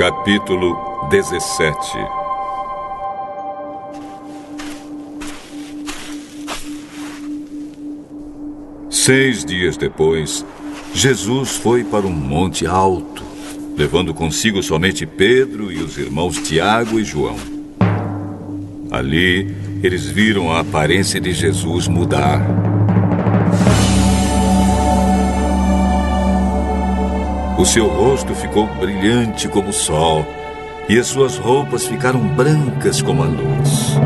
Capítulo 17. Seis dias depois, Jesus foi para um monte alto, levando consigo somente Pedro e os irmãos Tiago e João. Ali, eles viram a aparência de Jesus mudar. O seu rosto ficou brilhante como o sol, e as suas roupas ficaram brancas como a luz.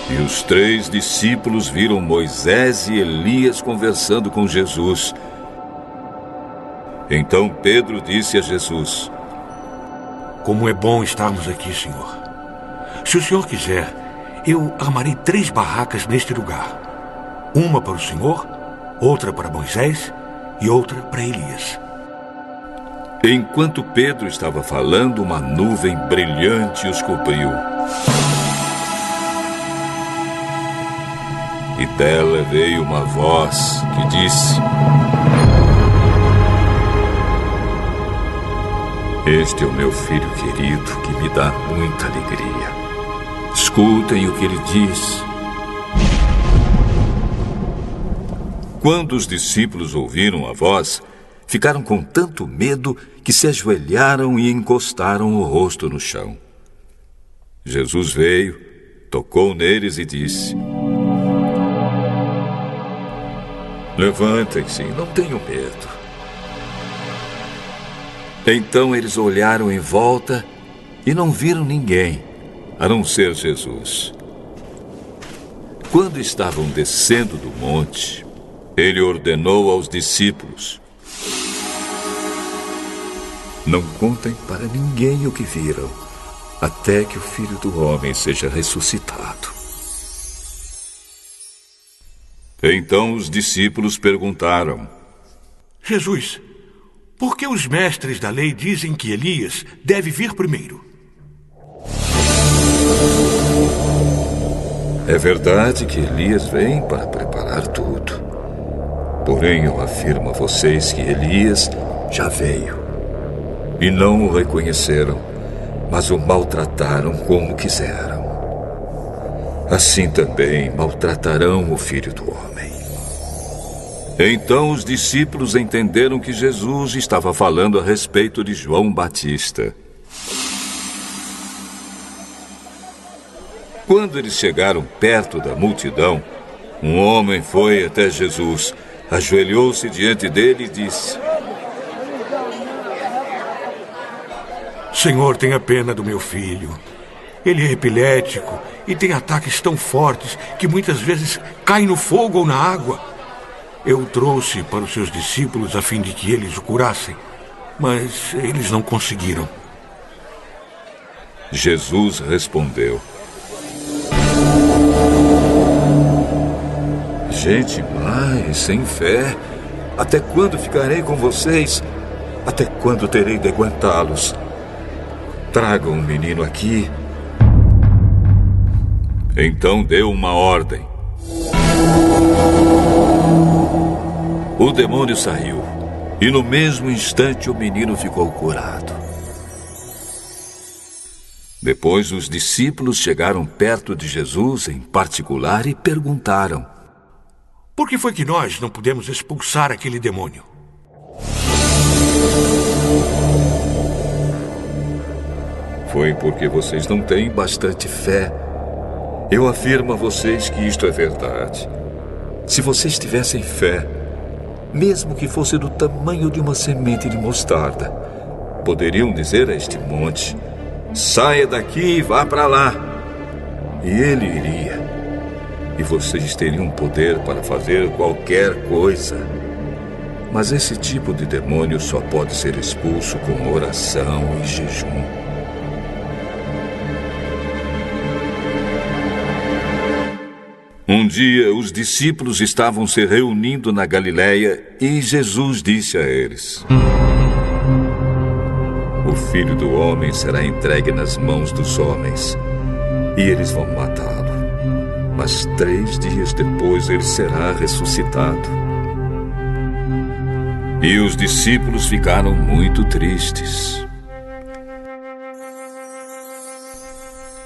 E os 3 discípulos viram Moisés e Elias conversando com Jesus. Então Pedro disse a Jesus: Como é bom estarmos aqui, Senhor. Se o Senhor quiser, eu armarei 3 barracas neste lugar. Uma para o Senhor, outra para Moisés e outra para Elias. Enquanto Pedro estava falando, uma nuvem brilhante os cobriu. E dela veio uma voz que disse: Este é o meu filho querido, que me dá muita alegria. Escutem o que ele diz. Quando os discípulos ouviram a voz, ficaram com tanto medo que se ajoelharam e encostaram o rosto no chão. Jesus veio, tocou neles e disse: Levantem-se, não tenham medo. Então eles olharam em volta e não viram ninguém, a não ser Jesus. Quando estavam descendo do monte, ele ordenou aos discípulos: Não contem para ninguém o que viram, até que o Filho do Homem seja ressuscitado. Então os discípulos perguntaram: Jesus, por que os mestres da lei dizem que Elias deve vir primeiro? É verdade que Elias vem para preparar tudo. Porém, eu afirmo a vocês que Elias já veio. E não o reconheceram, mas o maltrataram como quiseram. Assim também maltratarão o Filho do Homem. Então os discípulos entenderam que Jesus estava falando a respeito de João Batista. Quando eles chegaram perto da multidão, um homem foi até Jesus, ajoelhou-se diante dele e disse: Senhor, tenha pena do meu filho. Ele é epilético e tem ataques tão fortes que muitas vezes cai no fogo ou na água. Eu o trouxe para os seus discípulos a fim de que eles o curassem, mas eles não conseguiram. Jesus respondeu: Gente má e sem fé, até quando ficarei com vocês? Até quando terei de aguentá-los? Tragam o menino aqui. Então deu uma ordem. O demônio saiu, e no mesmo instante o menino ficou curado. Depois os discípulos chegaram perto de Jesus em particular e perguntaram: Por que foi que nós não pudemos expulsar aquele demônio? Foi porque vocês não têm bastante fé. Eu afirmo a vocês que isto é verdade. Se vocês tivessem fé, mesmo que fosse do tamanho de uma semente de mostarda, poderiam dizer a este monte: Saia daqui e vá para lá. E ele iria. E vocês teriam poder para fazer qualquer coisa. Mas esse tipo de demônio só pode ser expulso com oração e jejum. Um dia, os discípulos estavam se reunindo na Galileia e Jesus disse a eles: O Filho do Homem será entregue nas mãos dos homens, e eles vão matá-lo. Mas 3 dias depois ele será ressuscitado. E os discípulos ficaram muito tristes.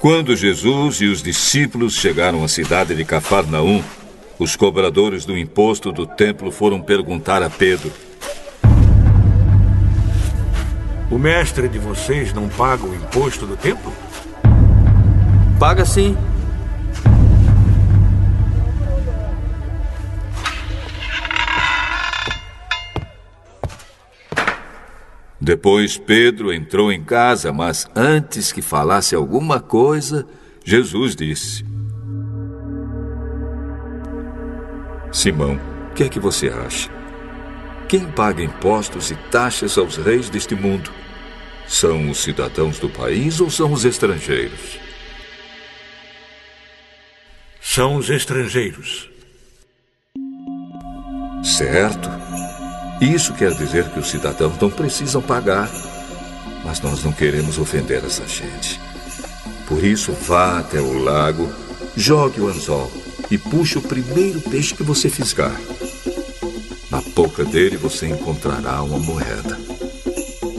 Quando Jesus e os discípulos chegaram à cidade de Cafarnaum, os cobradores do imposto do templo foram perguntar a Pedro: O mestre de vocês não paga o imposto do templo? Paga sim. Depois Pedro entrou em casa, mas antes que falasse alguma coisa, Jesus disse: Simão, o que é que você acha? Quem paga impostos e taxas aos reis deste mundo? São os cidadãos do país ou são os estrangeiros? São os estrangeiros. Certo. Isso quer dizer que os cidadãos não precisam pagar. Mas nós não queremos ofender essa gente. Por isso, vá até o lago, jogue o anzol e puxe o primeiro peixe que você fisgar. Na boca dele você encontrará uma moeda.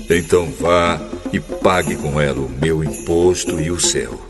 Então vá e pague com ela o meu imposto e o seu.